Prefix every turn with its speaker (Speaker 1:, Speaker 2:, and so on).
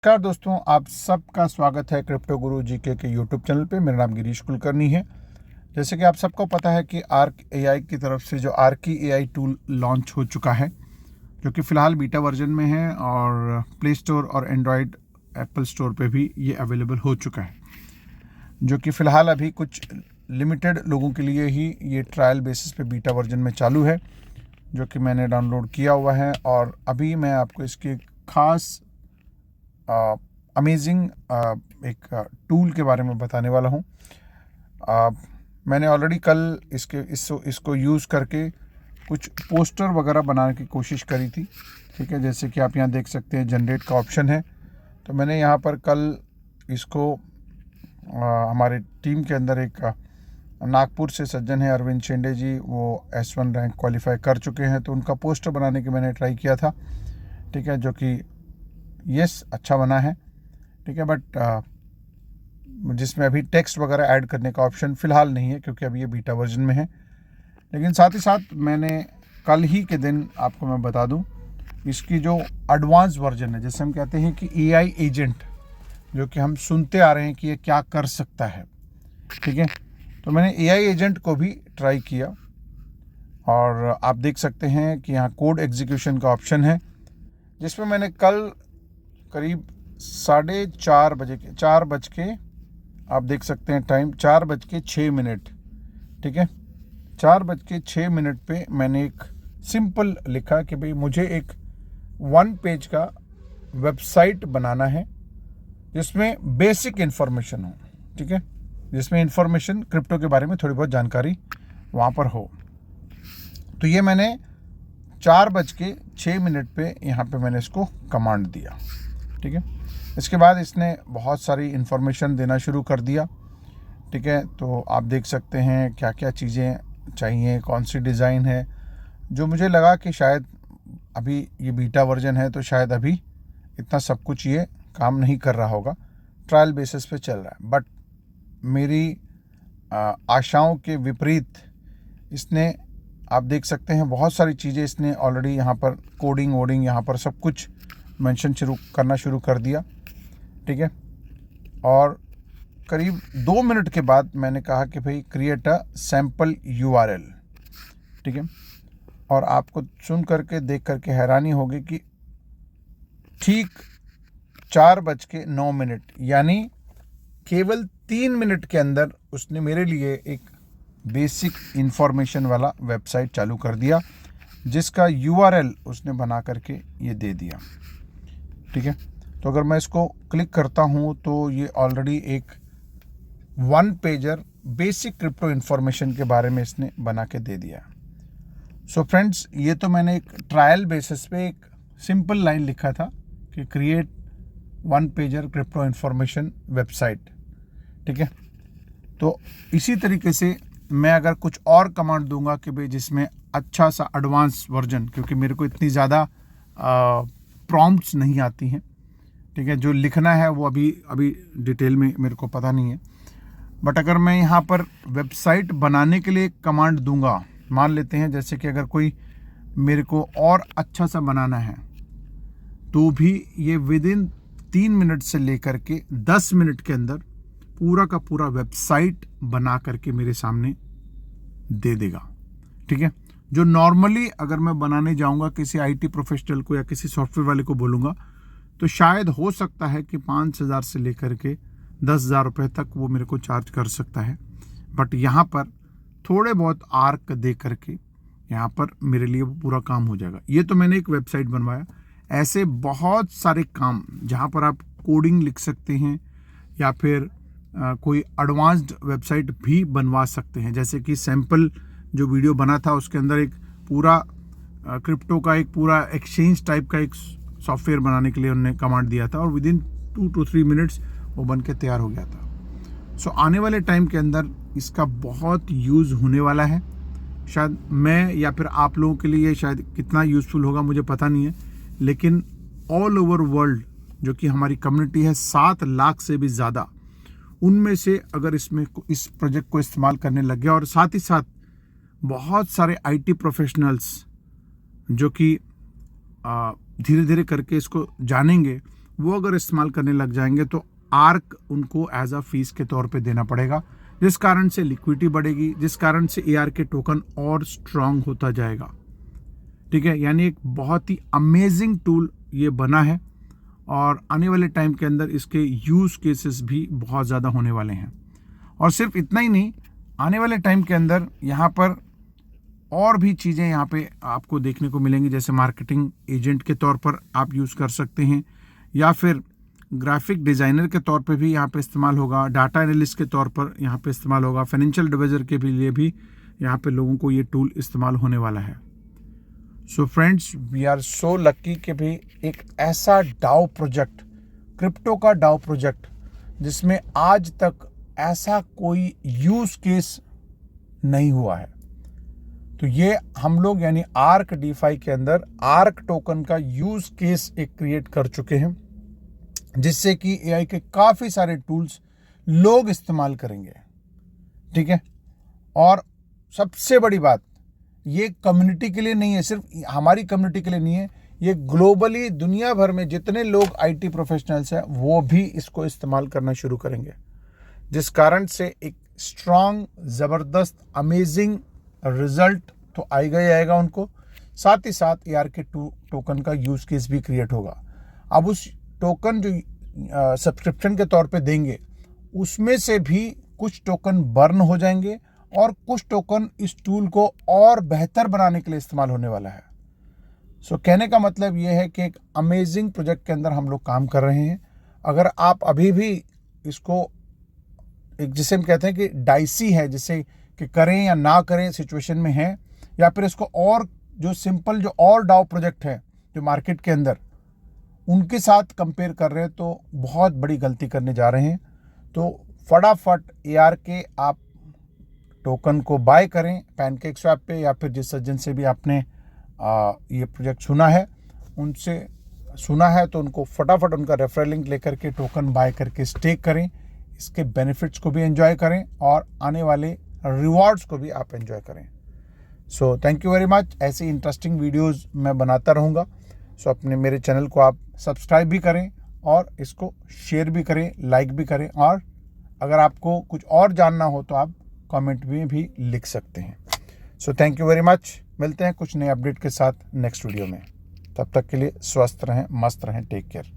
Speaker 1: नमस्कार दोस्तों, आप सबका स्वागत है क्रिप्टो गुरु जीके के यूट्यूब चैनल पे। मेरा नाम गिरीश कुलकर्णी है। जैसे कि आप सबको पता है कि आर्क एआई की तरफ से जो आर्की एआई टूल लॉन्च हो चुका है, जो कि फ़िलहाल बीटा वर्जन में है और प्ले स्टोर और एंड्रॉयड एप्पल स्टोर पे भी ये अवेलेबल हो चुका है। जो कि फ़िलहाल अभी कुछ लिमिटेड लोगों के लिए ही ये ट्रायल बेसिस पे बीटा वर्जन में चालू है, जो कि मैंने डाउनलोड किया हुआ है। और अभी मैं आपको इसकी खास अमेजिंग एक टूल के बारे में बताने वाला हूँ। मैंने ऑलरेडी कल इसको यूज़ करके कुछ पोस्टर वगैरह बनाने की कोशिश करी थी। ठीक है, जैसे कि आप यहाँ देख सकते हैं जनरेट का ऑप्शन है। तो मैंने यहाँ पर कल इसको हमारे टीम के अंदर एक नागपुर से सज्जन है अरविंद शेंडे जी, वो S1 रैंक क्वालिफाई कर चुके हैं, तो उनका पोस्टर बनाने की मैंने ट्राई किया था। ठीक है, जो कि अच्छा बना है। ठीक है, बट जिसमें अभी टेक्स्ट वगैरह ऐड करने का ऑप्शन फ़िलहाल नहीं है, क्योंकि अभी ये बीटा वर्जन में है। लेकिन साथ ही साथ मैंने कल ही के दिन आपको मैं बता दूं, इसकी जो एडवांस वर्जन है, जैसे हम कहते हैं कि एआई एजेंट, जो कि हम सुनते आ रहे हैं कि ये क्या कर सकता है। ठीक है, तो मैंने एआई एजेंट को भी ट्राई किया और आप देख सकते हैं कि यहाँ कोड एग्जीक्यूशन का ऑप्शन है, जिसमें मैंने कल करीब 4:30 आप देख सकते हैं टाइम 4:06। ठीक है, 4:06 पे मैंने एक सिंपल लिखा कि भाई मुझे एक 1 पेज का वेबसाइट बनाना है, जिसमें बेसिक इन्फॉर्मेशन हो। ठीक है, जिसमें इन्फॉर्मेशन क्रिप्टो के बारे में थोड़ी बहुत जानकारी वहाँ पर हो। तो ये मैंने 4:06 पे यहाँ पे मैंने इसको कमांड दिया। ठीक है, इसके बाद इसने बहुत सारी इन्फॉर्मेशन देना शुरू कर दिया। ठीक है, तो आप देख सकते हैं क्या क्या चीज़ें चाहिए, कौन सी डिज़ाइन है। जो मुझे लगा कि शायद अभी ये बीटा वर्जन है, तो शायद अभी इतना सब कुछ ये काम नहीं कर रहा होगा, ट्रायल बेसिस पे चल रहा है। बट मेरी आशाओं के विपरीत इसने, आप देख सकते हैं बहुत सारी चीज़ें इसने ऑलरेडी यहाँ पर कोडिंग वोडिंग यहाँ पर सब कुछ मेंशन करना शुरू कर दिया। ठीक है, और करीब 2 मिनट के बाद मैंने कहा कि भाई क्रिएट अ सैम्पल URL। ठीक है, और आपको सुन करके देख करके हैरानी होगी कि ठीक 4:09 यानी केवल 3 मिनट के अंदर उसने मेरे लिए एक बेसिक इन्फॉर्मेशन वाला वेबसाइट चालू कर दिया, जिसका URL उसने बना करके ये दे दिया। ठीक है, तो अगर मैं इसको क्लिक करता हूँ तो ये ऑलरेडी एक 1 पेजर बेसिक क्रिप्टो इन्फॉर्मेशन के बारे में इसने बना के दे दिया। सो फ्रेंड्स, ये तो मैंने एक ट्रायल बेसिस पे एक सिंपल लाइन लिखा था कि create 1 pager crypto information website. ठीक है, तो इसी तरीके से मैं अगर कुछ और कमांड दूंगा कि भाई जिसमें अच्छा सा एडवांस वर्जन, क्योंकि मेरे को इतनी ज़्यादा प्रॉम्प्ट्स नहीं आती हैं। ठीक है, जो लिखना है वो अभी डिटेल में मेरे को पता नहीं है। बट अगर मैं यहाँ पर वेबसाइट बनाने के लिए कमांड दूंगा, मान लेते हैं जैसे कि अगर कोई मेरे को और अच्छा सा बनाना है, तो भी ये विदिन 3 मिनट से लेकर के 10 मिनट के अंदर पूरा का पूरा वेबसाइट बना करके मेरे सामने दे देगा। ठीक है, जो नॉर्मली अगर मैं बनाने जाऊंगा किसी IT प्रोफेशनल को या किसी सॉफ्टवेयर वाले को बोलूँगा, तो शायद हो सकता है कि 5,000 से लेकर के 10,000 रुपये तक वो मेरे को चार्ज कर सकता है। बट यहाँ पर थोड़े बहुत आर्क दे करके यहाँ पर मेरे लिए वो पूरा काम हो जाएगा। ये तो मैंने एक वेबसाइट बनवाया। ऐसे बहुत सारे काम जहाँ पर आप कोडिंग लिख सकते हैं या फिर कोई एडवांस्ड वेबसाइट भी बनवा सकते हैं। जैसे कि सैम्पल जो वीडियो बना था, उसके अंदर एक पूरा क्रिप्टो का एक पूरा एक्सचेंज टाइप का एक सॉफ्टवेयर बनाने के लिए उन्होंने कमांड दिया था, और विदिन 2 to 3 मिनट्स वो बन के तैयार हो गया था। सो आने वाले टाइम के अंदर इसका बहुत यूज़ होने वाला है। शायद मैं या फिर आप लोगों के लिए शायद कितना यूज़फुल होगा मुझे पता नहीं है, लेकिन ऑल ओवर वर्ल्ड जो कि हमारी कम्युनिटी है 7 लाख से भी ज़्यादा, उनमें से अगर इस प्रोजेक्ट को इस्तेमाल करने लग गया, और साथ ही साथ बहुत सारे IT प्रोफेशनल्स जो कि धीरे धीरे करके इसको जानेंगे, वो अगर इस्तेमाल करने लग जाएंगे तो आर्क उनको एज अ फीस के तौर पे देना पड़ेगा, जिस कारण से लिक्विडिटी बढ़ेगी, जिस कारण से ARK टोकन और स्ट्रांग होता जाएगा। ठीक है, यानी एक बहुत ही अमेजिंग टूल ये बना है और आने वाले टाइम के अंदर इसके यूज केसेस भी बहुत ज़्यादा होने वाले हैं। और सिर्फ इतना ही नहीं, आने वाले टाइम के अंदर यहाँ पर और भी चीज़ें यहाँ पे आपको देखने को मिलेंगी, जैसे मार्केटिंग एजेंट के तौर पर आप यूज़ कर सकते हैं, या फिर ग्राफिक डिज़ाइनर के तौर पे भी यहाँ पे इस्तेमाल होगा, डाटा एनालिस्ट के तौर पर यहाँ पे इस्तेमाल होगा, फाइनेंशियल एडवाइजर के भी लिए भी यहाँ पे लोगों को ये टूल इस्तेमाल होने वाला है। So friends, we are so lucky कि भी एक ऐसा डाओ प्रोजेक्ट, क्रिप्टो का डाओ प्रोजेक्ट, जिसमें आज तक ऐसा कोई यूज केस नहीं हुआ है। तो ये हम लोग यानी आर्क डीफाई के अंदर आर्क टोकन का यूज केस एक क्रिएट कर चुके हैं, जिससे कि AI के काफ़ी सारे टूल्स लोग इस्तेमाल करेंगे। ठीक है, और सबसे बड़ी बात, ये कम्युनिटी के लिए नहीं है, सिर्फ हमारी कम्युनिटी के लिए नहीं है, ये ग्लोबली दुनिया भर में जितने लोग IT प्रोफेशनल्स हैं वो भी इसको इस्तेमाल करना शुरू करेंगे, जिस कारण से एक स्ट्रॉन्ग, ज़बरदस्त, अमेजिंग रिजल्ट तो आएगा ही आएगा उनको। साथ ही साथ ARK टोकन का यूज केस भी क्रिएट होगा। अब उस टोकन जो सब्सक्रिप्शन के तौर पे देंगे, उसमें से भी कुछ टोकन बर्न हो जाएंगे और कुछ टोकन इस टूल को और बेहतर बनाने के लिए इस्तेमाल होने वाला है। सो कहने का मतलब ये है कि एक अमेजिंग प्रोजेक्ट के अंदर हम लोग काम कर रहे हैं। अगर आप अभी भी इसको एक, जिसे हम कहते हैं कि डाइसी है, जिसे कि करें या ना करें सिचुएशन में है, या फिर इसको और जो सिंपल जो और डाओ प्रोजेक्ट है जो मार्केट के अंदर, उनके साथ कंपेयर कर रहे हैं, तो बहुत बड़ी गलती करने जा रहे हैं। तो फटाफट ARK आप टोकन को बाय करें पैनकेक स्वैप पे, या फिर जिस सज्जन से भी आपने ये प्रोजेक्ट सुना है, उनसे सुना है तो उनको फटाफट उनका रेफरल लिंक लेकर के टोकन बाय करके स्टेक करें, इसके बेनिफिट्स को भी एंजॉय करें और आने वाले रिवॉर्ड्स को भी आप एंजॉय करें। So thank you very much. ऐसी इंटरेस्टिंग वीडियोस मैं बनाता रहूँगा। सो अपने मेरे चैनल को आप सब्सक्राइब भी करें और इसको शेयर भी करें, लाइक भी करें, और अगर आपको कुछ और जानना हो तो आप कमेंट में भी लिख सकते हैं। So thank you very much. मिलते हैं कुछ नए अपडेट के साथ नेक्स्ट वीडियो में। तब तक के लिए स्वस्थ रहें, मस्त रहें, टेक केयर।